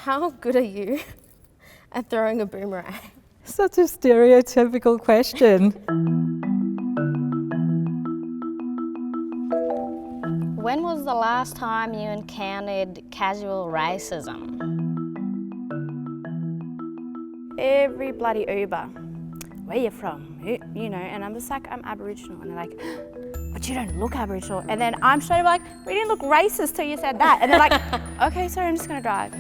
How good are you at throwing a boomerang? Such a stereotypical question. When was the last time you encountered casual racism? Every bloody Uber. Where you from? You know, and I'm just like, I'm Aboriginal. And they're like, but you don't look Aboriginal. And then I'm straight up like, we didn't look racist till you said that. And they're like, okay, sorry, I'm just gonna drive.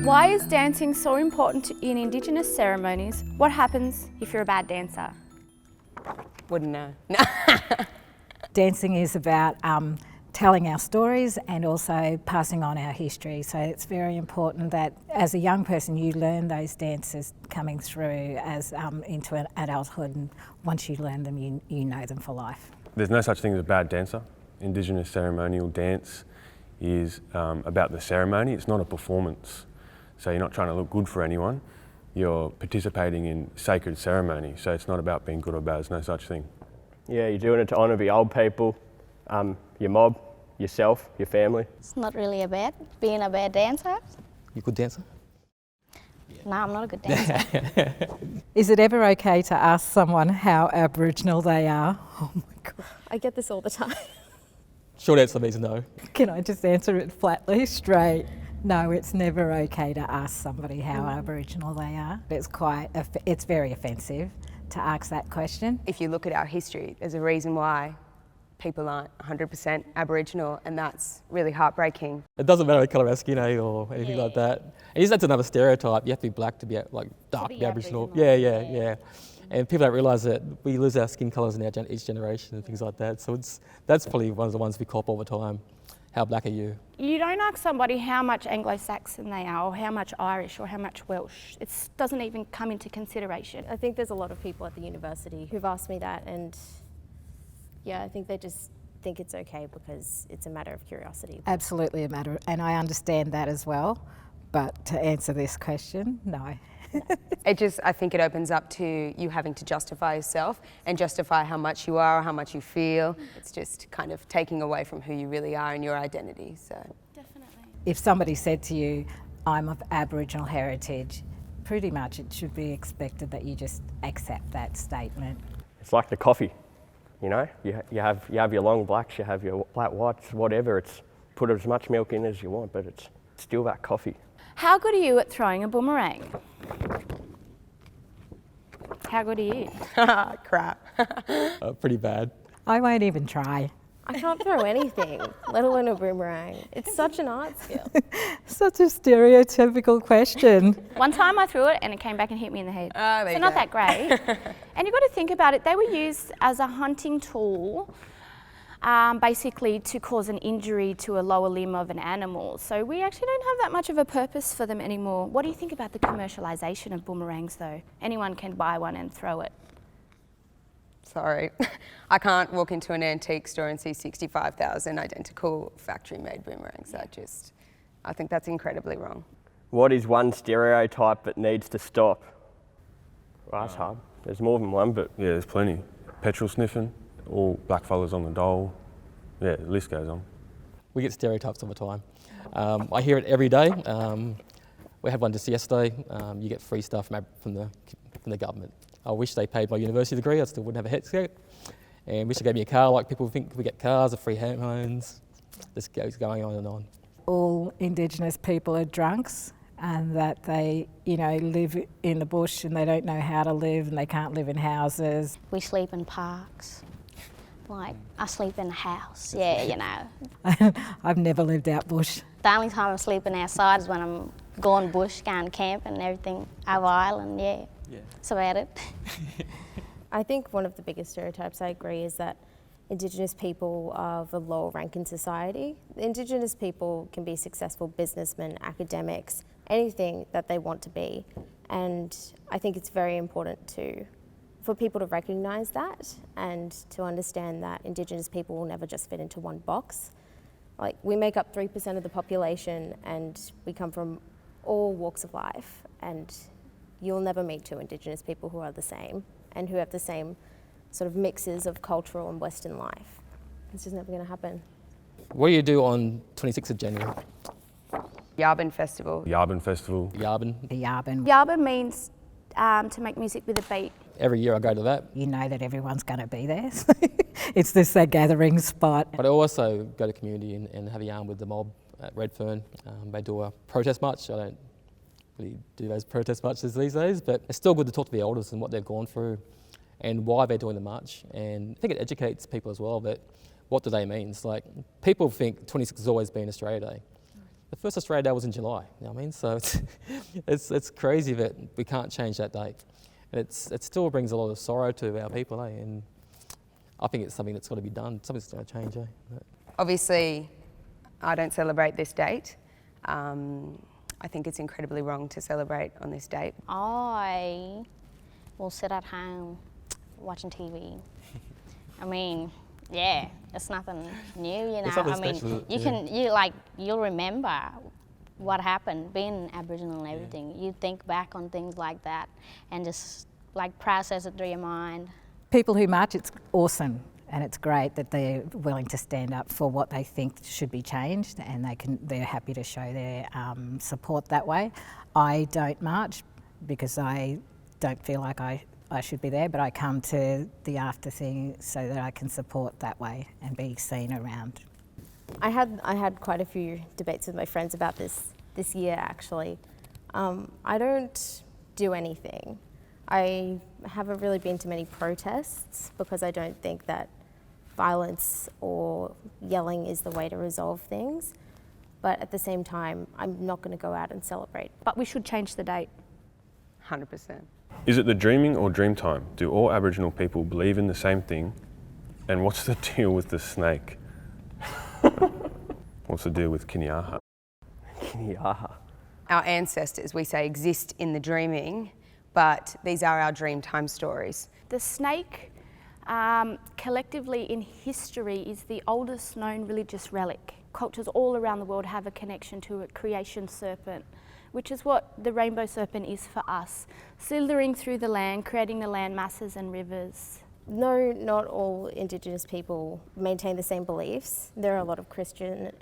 Why is dancing so important in Indigenous ceremonies? What happens if you're a bad dancer? Wouldn't know. Dancing is about telling our stories and also passing on our history. So it's very important that as a young person you learn those dances coming through as into an adulthood, and once you learn them you know them for life. There's no such thing as a bad dancer. Indigenous ceremonial dance is about the ceremony, it's not a performance. So you're not trying to look good for anyone, you're participating in sacred ceremony. So it's not about being good or bad, there's no such thing. Yeah, you're doing it to honour the old people, your mob, yourself, your family. It's not really about being a bad dancer. You a good dancer? No, I'm not a good dancer. Is it ever okay to ask someone how Aboriginal they are? Oh my God. I get this all the time. Short answer means no. Can I just answer it flatly, straight? No, it's never okay to ask somebody how Aboriginal they are. It's very offensive to ask that question. If you look at our history, there's a reason why people aren't 100% Aboriginal, and that's really heartbreaking. It doesn't matter what colour of skin, or anything like that. And that's another stereotype. You have to be black to be like dark to be Aboriginal. Yeah. And people don't realise that we lose our skin colours in each generation and things like that. So that's probably one of the ones we cop all the time. How black are you? You don't ask somebody how much Anglo-Saxon they are, or how much Irish, or how much Welsh. It doesn't even come into consideration. I think there's a lot of people at the university who've asked me that, and yeah, I think they just think it's okay because it's a matter of curiosity. Absolutely a matter, and I understand that as well, but to answer this question, no. I think it opens up to you having to justify yourself and justify how much you are or how much you feel. It's just kind of taking away from who you really are and your identity. So Definitely. If somebody said to you, I'm of Aboriginal heritage, pretty much it should be expected that you just accept that statement. It's like the coffee, you know? You have your long blacks, you have your black whites, whatever. It's put as much milk in as you want, but it's still that coffee. How good are you at throwing a boomerang? How good are you? Crap. Pretty bad. I won't even try. I can't throw anything, let alone a boomerang. It's such an art skill. Such a stereotypical question. One time I threw it and it came back and hit me in the head. There So you not go. that great. And you've got to think about it, they were used as a hunting tool, basically to cause an injury to a lower limb of an animal. So we actually don't have that much of a purpose for them anymore. What do you think about the commercialisation of boomerangs though? Anyone can buy one and throw it. Sorry. I can't walk into an antique store and see 65,000 identical factory-made boomerangs. I think that's incredibly wrong. What is one stereotype that needs to stop? Well, that's hard. There's more than one, but... Yeah, there's plenty. Petrol sniffing, all black fellas on the dole. Yeah, the list goes on. We get stereotypes all the time. I hear it every day. We had one just yesterday. You get free stuff from the government. I wish they paid my university degree, I still wouldn't have a head skate. And wish they gave me a car like people think we get cars or free homes. This goes going on and on. All Indigenous people are drunks, and that they, live in the bush and they don't know how to live and they can't live in houses. We sleep in parks. Like, I sleep in a house, you know. I've never lived out bush. The only time I'm sleeping outside is when I'm going bush, going camping and everything, over island, yeah. That's about it. I think one of the biggest stereotypes, I agree, is that Indigenous people are of a lower rank in society. Indigenous people can be successful businessmen, academics, anything that they want to be. And I think it's very important for people to recognise that and to understand that Indigenous people will never just fit into one box. Like, we make up 3% of the population and we come from all walks of life, and you'll never meet two Indigenous people who are the same and who have the same sort of mixes of cultural and Western life. It's just never going to happen. What do you do on 26th of January? Yabin Festival. Yabin Festival. Yabin. The Yabin. Yaba means to make music with a beat. Every year I go to that. You know that everyone's going to be there. It's just a gathering spot. But I also go to community and have a yarn with the mob at Redfern. They do a protest march. I don't really do those protest marches these days, but it's still good to talk to the elders and what they've gone through and why they're doing the march. And I think it educates people as well that what do they mean? It's like people think 26 has always been Australia Day. The first Australia Day was in July, you know what I mean? So it's crazy that we can't change that date. And it still brings a lot of sorrow to our people, eh? And I think it's something that's got to be done. Something's going to change, eh? Obviously, I don't celebrate this date. I think it's incredibly wrong to celebrate on this date. I will sit at home watching TV. I mean, yeah, it's nothing new, you know. I mean, you'll remember what happened being Aboriginal and everything. You think back on things like that and just like process it through your mind. People who march, it's awesome. And it's great that they're willing to stand up for what they think should be changed, and they're happy to show their support that way. I don't march because I don't feel like I should be there, but I come to the after thing so that I can support that way and be seen around. I had quite a few debates with my friends about this year actually. I don't do anything. I haven't really been to many protests because I don't think that violence or yelling is the way to resolve things. But at the same time, I'm not going to go out and celebrate. But we should change the date. 100%. Is it the dreaming or dream time? Do all Aboriginal people believe in the same thing? And what's the deal with the snake? What's the deal with Kinyaha? Kinyaha. Our ancestors, we say, exist in the dreaming, but these are our dream time stories. The snake, collectively in history, is the oldest known religious relic. Cultures all around the world have a connection to a creation serpent, which is what the rainbow serpent is for us, slithering through the land, creating the land masses and rivers. No, not all Indigenous people maintain the same beliefs. There are a lot of Christian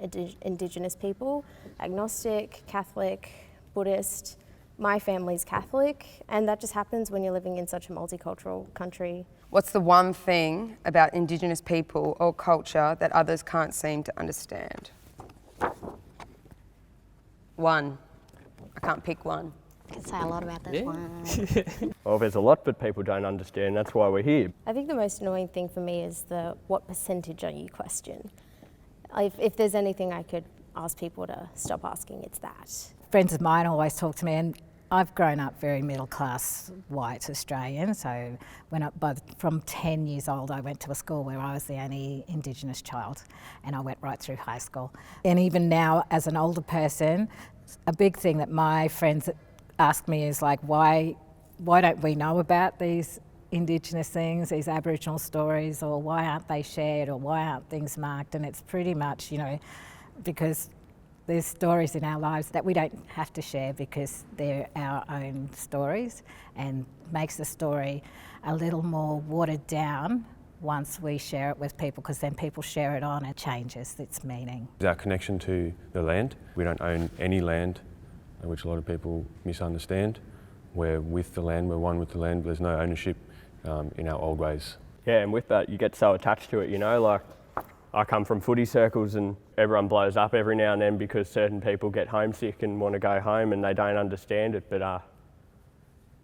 Indigenous people, agnostic, Catholic, Buddhist. My family's Catholic, and that just happens when you're living in such a multicultural country. What's the one thing about Indigenous people or culture that others can't seem to understand? One. I can't pick one. I could say a lot about this one. Well, there's a lot that people don't understand. That's why we're here. I think the most annoying thing for me is the what percentage are you question. If there's anything I could ask people to stop asking, it's that. Friends of mine always talk to me, and I've grown up very middle class white Australian, so from 10 years old I went to a school where I was the only Indigenous child, and I went right through high school. And even now as an older person, a big thing that my friends ask me is like, why don't we know about these Indigenous things, these Aboriginal stories, or why aren't they shared, or why aren't things marked? And it's pretty much, you know, because there's stories in our lives that we don't have to share because they're our own stories, and makes the story a little more watered down once we share it with people, because then people share it on and it changes its meaning. Our connection to the land. We don't own any land, which a lot of people misunderstand. We're with the land, we're one with the land, there's no ownership in our old ways. Yeah, and with that, you get so attached to it, you know, like I come from footy circles and everyone blows up every now and then because certain people get homesick and want to go home and they don't understand it, but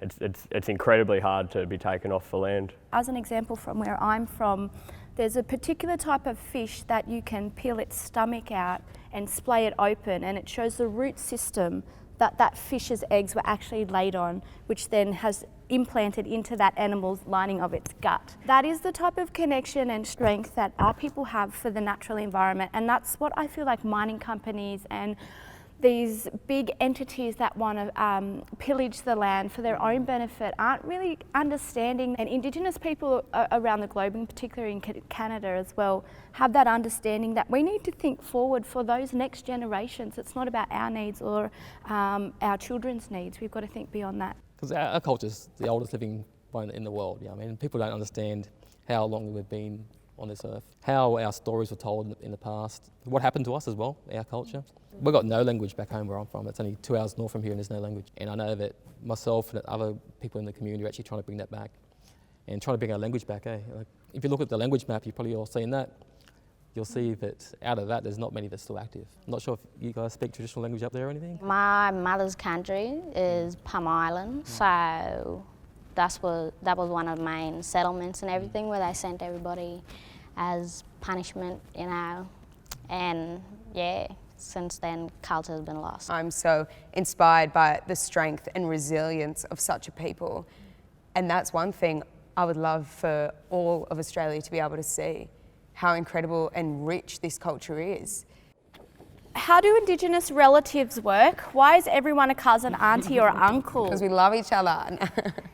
it's incredibly hard to be taken off the land. As an example from where I'm from, there's a particular type of fish that you can peel its stomach out and splay it open, and it shows the root system that fish's eggs were actually laid on, which then has implanted into that animal's lining of its gut. That is the type of connection and strength that our people have for the natural environment, and that's what I feel like mining companies and these big entities that want to pillage the land for their own benefit aren't really understanding. And Indigenous people around the globe, in particular in Canada as well, have that understanding that we need to think forward for those next generations. It's not about our needs or our children's needs. We've got to think beyond that. Because our culture's the oldest living one in the world. You know what I mean? People don't understand how long we've been on this earth. How our stories were told in the past, what happened to us as well, our culture. We've got no language back home where I'm from. It's only 2 hours north from here and there's no language. And I know that myself and other people in the community are actually trying to bring that back and trying to bring our language back. Like, if you look at the language map, you've probably all seen that. You'll see that out of that, there's not many that's still active. I'm not sure if you guys speak traditional language up there or anything. My mother's country is Palm Island, so that was one of the main settlements and everything where they sent everybody as punishment, you know, and yeah, since then culture has been lost. I'm so inspired by the strength and resilience of such a people, and that's one thing I would love for all of Australia to be able to see, how incredible and rich this culture is. How do Indigenous relatives work? Why is everyone a cousin, auntie or uncle? Because we love each other.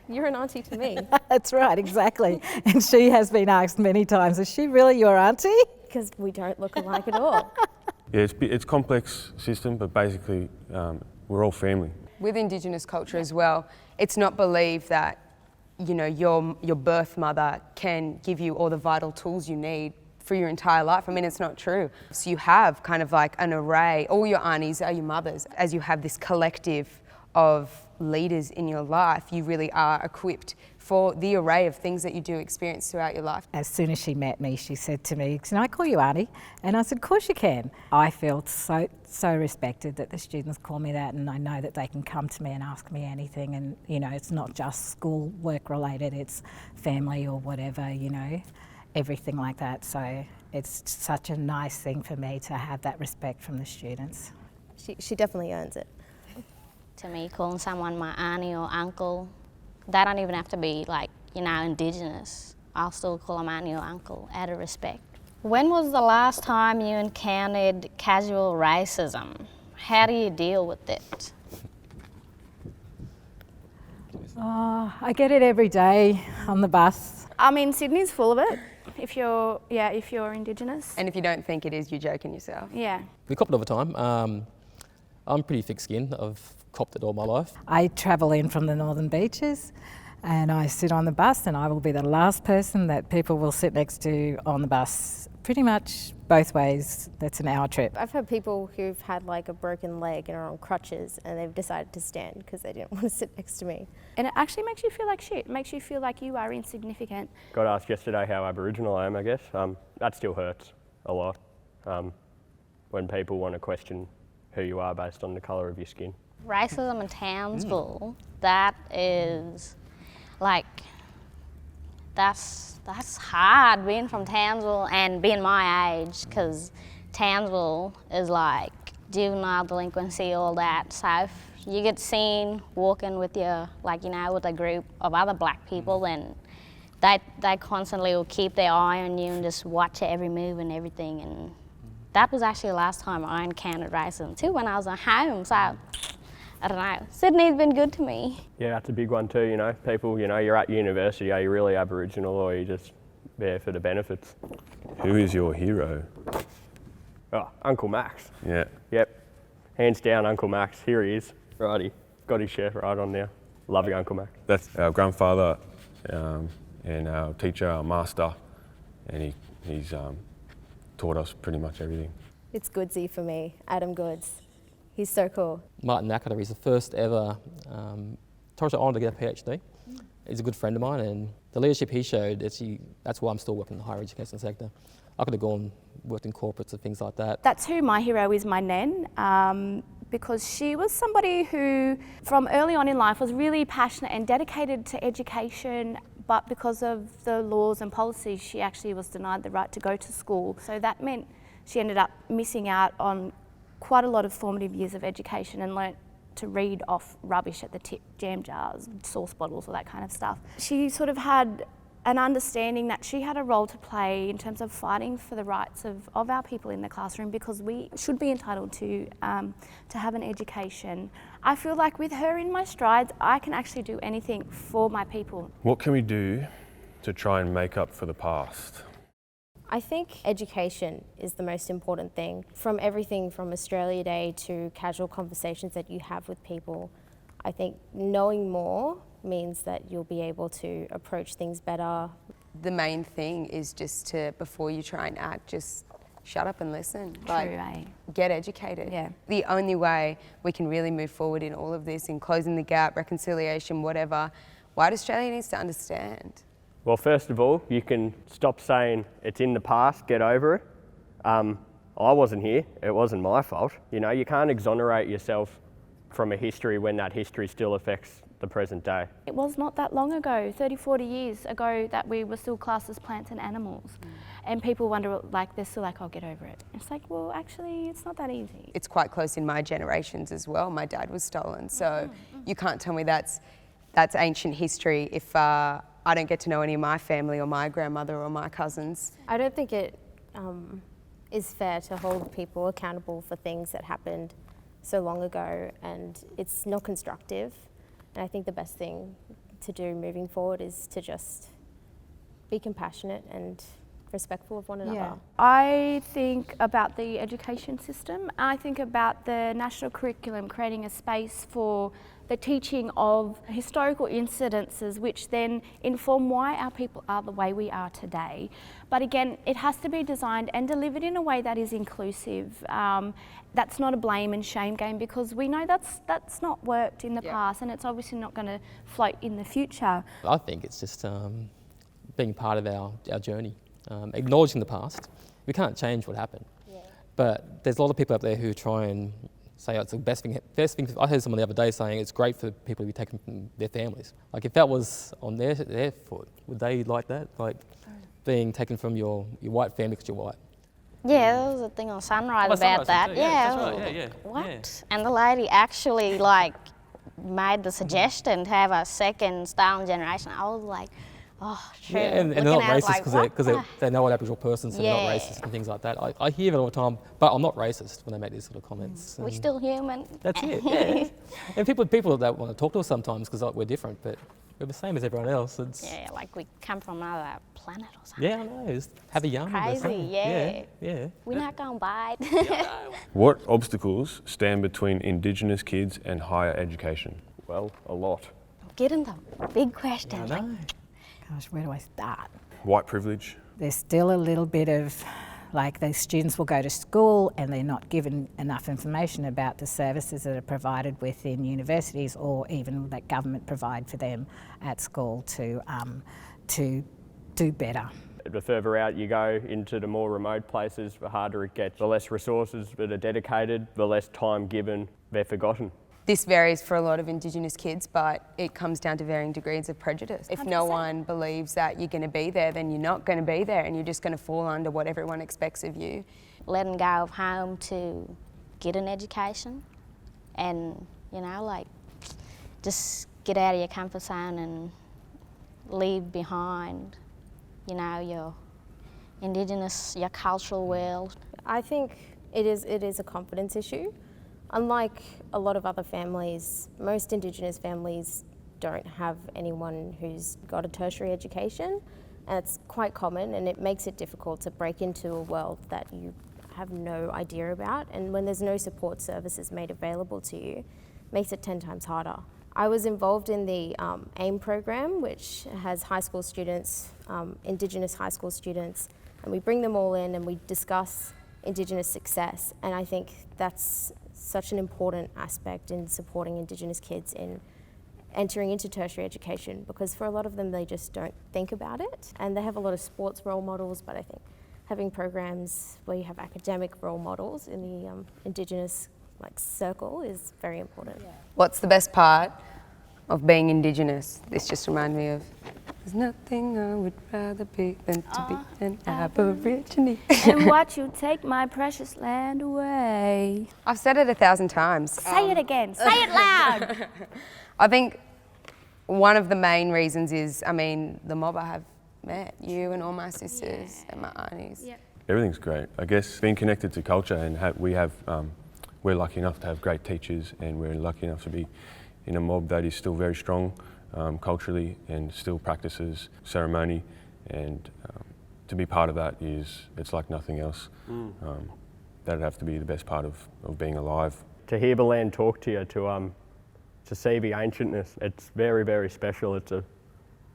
You're an auntie to me. That's right, exactly. And she has been asked many times, is she really your auntie? Because we don't look alike at all. Yeah, it's a complex system, but basically we're all family. With Indigenous culture as well, it's not believed that, you know, your birth mother can give you all the vital tools you need for your entire life. I mean, it's not true. So you have kind of like an array, all your aunties are your mothers. As you have this collective of leaders in your life, you really are equipped for the array of things that you do experience throughout your life. As soon as she met me, she said to me, "Can I call you auntie?" And I said, "Of course you can." I felt so respected that the students call me that, and I know that they can come to me and ask me anything, and you know, it's not just school work related, it's family or whatever, you know, everything like that. So it's such a nice thing for me to have that respect from the students. She definitely earns it. To me, calling someone my auntie or uncle, they don't even have to be like, you know, Indigenous. I'll still call them auntie or uncle out of respect. When was the last time you encountered casual racism? How do you deal with it? Oh, I get it every day on the bus. I mean, Sydney's full of it. If you're Indigenous. And if you don't think it is, you're joking yourself. Yeah. We cop it all the time. I'm pretty thick-skinned. I've copped it all my life. I travel in from the northern beaches and I sit on the bus, and I will be the last person that people will sit next to on the bus. Pretty much both ways. That's an hour trip. I've had people who've had like a broken leg and are on crutches and they've decided to stand because they didn't want to sit next to me. And it actually makes you feel like shit. It makes you feel like you are insignificant. Got asked yesterday how Aboriginal I am, I guess. That still hurts a lot when people want to question who you are based on the colour of your skin. Racism in Townsville, that is like, that's hard being from Townsville and being my age, because Townsville is like juvenile delinquency, all that. So if you get seen walking with your, like, you know, with a group of other black people, then they constantly will keep their eye on you and just watch every move and everything. And that was actually the last time I encountered racism too, when I was at home. So I don't know. Sydney's been good to me. Yeah, that's a big one too, you know. People, you know, you're at university, are you really Aboriginal or are you just there for the benefits? Who is your hero? Oh, Uncle Max. Yeah. Yep. Hands down, Uncle Max. Here he is. Righty. Got his shirt right on now. Love you, Uncle Max. That's our grandfather and our teacher, our master, and he's taught us pretty much everything. It's Goodsy for me, Adam Goods. He's so cool. Martin Nakata, he's the first ever Torres Island to get a PhD. He's a good friend of mine, and the leadership he showed, that's why I'm still working in the higher education sector. I could have gone, worked in corporates and things like that. That's who my hero is, my nan, because she was somebody who, from early on in life, was really passionate and dedicated to education, but because of the laws and policies, she actually was denied the right to go to school. So that meant she ended up missing out on quite a lot of formative years of education and learnt to read off rubbish at the tip, jam jars, sauce bottles, all that kind of stuff. She sort of had an understanding that she had a role to play in terms of fighting for the rights of our people in the classroom, because we should be entitled to have an education. I feel like with her in my strides, I can actually do anything for my people. What can we do to try and make up for the past? I think education is the most important thing. From everything from Australia Day to casual conversations that you have with people, I think knowing more means that you'll be able to approach things better. The main thing is just to, before you try and act, just shut up and listen. Like, True, eh? get educated. Yeah. The only way we can really move forward in all of this, in closing the gap, reconciliation, whatever, white Australia needs to understand. Well, first of all, you can stop saying it's in the past, get over it. I wasn't here, it wasn't my fault. You know, you can't exonerate yourself from a history when that history still affects the present day. It was not that long ago, 30, 40 years ago, that we were still classed as plants and animals. And people wonder, like, they're still like, oh, get over it. It's like, well, actually, it's not that easy. It's quite close in my generations as well. My dad was stolen, so you can't tell me that's ancient history if I don't get to know any of my family or my grandmother or my cousins. I don't think it is fair to hold people accountable for things that happened so long ago, and it's not constructive. And I think the best thing to do moving forward is to just be compassionate and respectful of one another. Yeah. I think about the education system. I think about the national curriculum creating a space for the teaching of historical incidences which then inform why our people are the way we are today. But again, it has to be designed and delivered in a way that is inclusive. That's not a blame and shame game, because we know that's not worked in the past, and it's obviously not going to float in the future. I think it's just being part of our journey, acknowledging the past. We can't change what happened, but there's a lot of people out there who try and say, oh, it's the best thing. I heard someone the other day saying it's great for people to be taken from their families. Like, if that was on their foot, would they like that? Like, being taken from your white family because you're white? Yeah, there was a thing on Sunrise about that. Too. Yeah, That's right. Yeah. What? Yeah. And the lady actually made the suggestion to have a second stolen generation. I was like, oh, true. Yeah, and they're not racist because they know an Aboriginal person, so they're not racist and things like that. I hear it all the time, but I'm not racist when they make these sort of comments. We're still human. That's it, yeah. And people that want to talk to us sometimes because we're different, but we're the same as everyone else. Yeah, like we come from another planet or something. Yeah, I know. Just have a yum. Crazy, Yeah. We're not going to bite. What obstacles stand between Indigenous kids and higher education? Well, a lot. Getting the big questions. I know. Gosh, where do I start? White privilege. There's still a little bit of, like, the students will go to school and they're not given enough information about the services that are provided within universities, or even that government provide for them at school to do better. The further out you go into the more remote places, the harder it gets. The less resources that are dedicated, the less time given, they're forgotten. This varies for a lot of Indigenous kids, but it comes down to varying degrees of prejudice. If no one believes that you're going to be there, then you're not going to be there, and you're just going to fall under what everyone expects of you. Letting go of home to get an education, and, you know, like, just get out of your comfort zone and leave behind, you know, your Indigenous, your cultural world. I think it is a confidence issue. Unlike a lot of other families, most Indigenous families don't have anyone who's got a tertiary education, and it's quite common, and it makes it difficult to break into a world that you have no idea about, and when there's no support services made available to you, it makes it 10 times harder. I was involved in the AIM program, which has high school students, Indigenous high school students, and we bring them all in and we discuss Indigenous success, and I think that's such an important aspect in supporting Indigenous kids in entering into tertiary education, because for a lot of them they just don't think about it, and they have a lot of sports role models, but I think having programs where you have academic role models in the Indigenous circle is very important. Yeah. What's the best part of being Indigenous? This just reminded me of, there's nothing I would rather be than to be an Aborigine. And watch you take my precious land away. I've said it 1,000 times. Say it again. Say it loud. I think one of the main reasons is, I mean, the mob I have met, you and all my sisters and my aunties. Yeah. Everything's great. I guess being connected to culture, and we're lucky enough to have great teachers, and we're lucky enough to be in a mob that is still very strong culturally and still practices ceremony, and to be part of that it's like nothing else. That'd have to be the best part of being alive. To hear the land talk to you, to see the ancientness, it's very, very special. It's a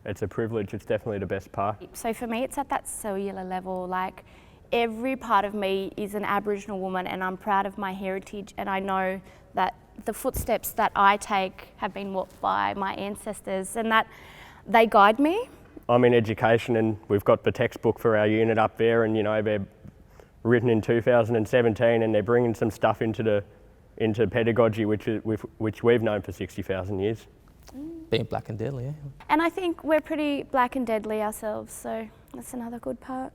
it's a privilege. It's definitely the best part. So for me, it's at that cellular level. Like, every part of me is an Aboriginal woman, and I'm proud of my heritage, and I know that the footsteps that I take have been walked by my ancestors, and that they guide me. I'm in education, and we've got the textbook for our unit up there, and you know, they're written in 2017, and they're bringing some stuff into pedagogy which we've known for 60,000 years. Being black and deadly, yeah. And I think we're pretty black and deadly ourselves, so that's another good part.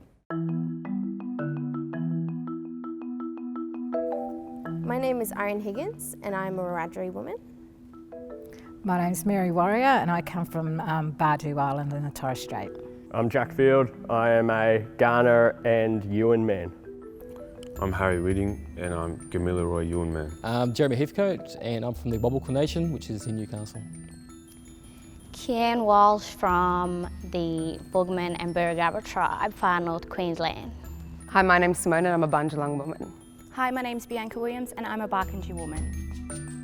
My name is Irene Higgins and I'm a Wiradjuri woman. My name's Mary Warrior and I come from Bardu Island in the Torres Strait. I'm Jack Field. I am a Ghana and Yuin man. I'm Harry Whitting and I'm Gamilla Roy Yuin man. I'm Jeremy Heathcote and I'm from the Wabulkul Nation, which is in Newcastle. Kian Walsh from the Boogman and Burragabba tribe, far north Queensland. Hi, my name's Simone and I'm a Bundjalung woman. Hi, my name's Bianca Williams and I'm a Barkindji woman.